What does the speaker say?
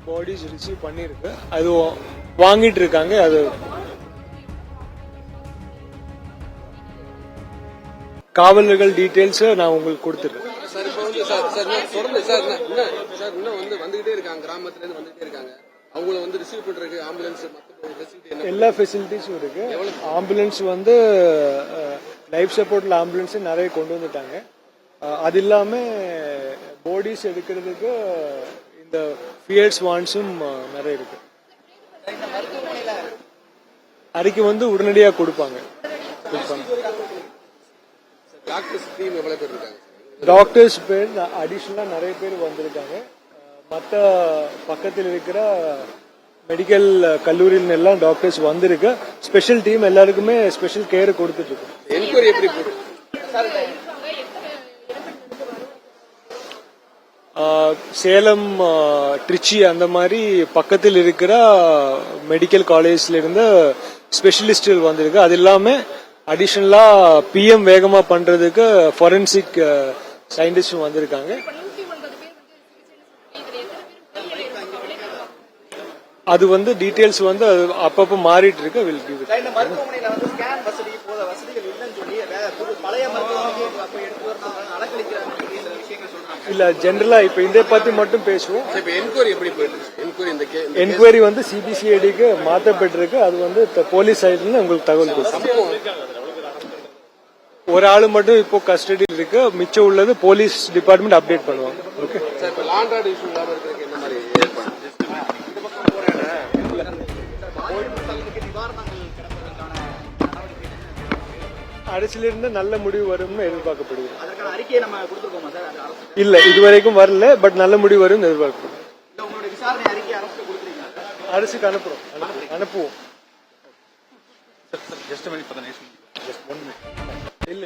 Bodies receive பண்ணியிருக்கு, அது வாங்கிட்டு இருக்காங்க. அது காவலர்கள் டீட்டெயில்ஸ் நான் உங்களுக்கு கொடுத்துருக்கேன். சார் இப்போ வந்து சார் தொடர்ந்து சார் இன்னும் வந்து வந்துகிட்டே இருக்காங்க, கிராமத்துல இருந்து வந்துகிட்டே இருக்காங்க. அவங்கள வந்து ரிசீவ் பண்றதுக்கு ஆம்புலன்ஸ் எல்லா ஃபெசிலிட்டிஸும் இருக்கு. ஆம்புலன்ஸ் வந்து லைஃப் சப்போர்ட்ல ஆம்புலன்ஸ் நிறைய கொண்டு வந்துட்டாங்க. அது இல்லாம பாடிஸ் எடுக்கிறதுக்கு இந்த ஃபியர்ஸ் வான்ஸும் நிறைய இருக்கு. அறிக்கை வந்து உடனடியாக கொடுப்பாங்க. டாக்டர்ஸ் பேர் அடிஷனலா நிறைய பேர் வந்திருக்காங்க. மற்ற பக்கத்தில் இருக்கிற மெடிக்கல் கல்லூரியில் எல்லாம் டாக்டர்ஸ் வந்திருக்கு. ஸ்பெஷல் டீம் எல்லாருக்குமே ஸ்பெஷல் கேர் கொடுத்துட்டு இருக்கு. என்கொயரி எப்படி போகுது? சேலம், ட்ரிச்சி அந்த மாதிரி பக்கத்தில் இருக்கிற மெடிக்கல் காலேஜ்ல இருந்து ஸ்பெஷலிஸ்ட்கள் வந்திருக்கு. அது இல்லாம அடிஷனலா பிஎம் வேகமா பண்றதுக்கு ஃபாரன்சிக் சயின்டிஸ்டும் வந்திருக்காங்க. அது வந்து டீடைல்ஸ் வந்து அப்பப்போ மாறிட்டு இருக்கு. இல்ல ஜெனரலா இப்ப இதை பத்தி மட்டும் பேசுவோம். என்கொயரி வந்து சிபிசிஐடிக்கு மாற்றப்பட்டிருக்கு. அது வந்து போலீஸ் சைடுல உங்களுக்கு தகவல் கொடுக்கும். ஒரு ஆளு மட்டும் இப்போ கஸ்டடியில் இருக்கு, மிச்சம் உள்ளது போலீஸ் டிபார்ட்மெண்ட் அப்டேட் பண்ணுவாங்க. ஓகே. அரசிலிருந்து நல்ல முடிவு வரும்னு எதிர்பார்க்கப்படுது. இல்ல இதுவரைக்கும் வரல, பட் நல்ல முடிவு வரும் எதிர்பார்க்கப்படுது. அரசுக்கு அனுப்புவோம். இல்ல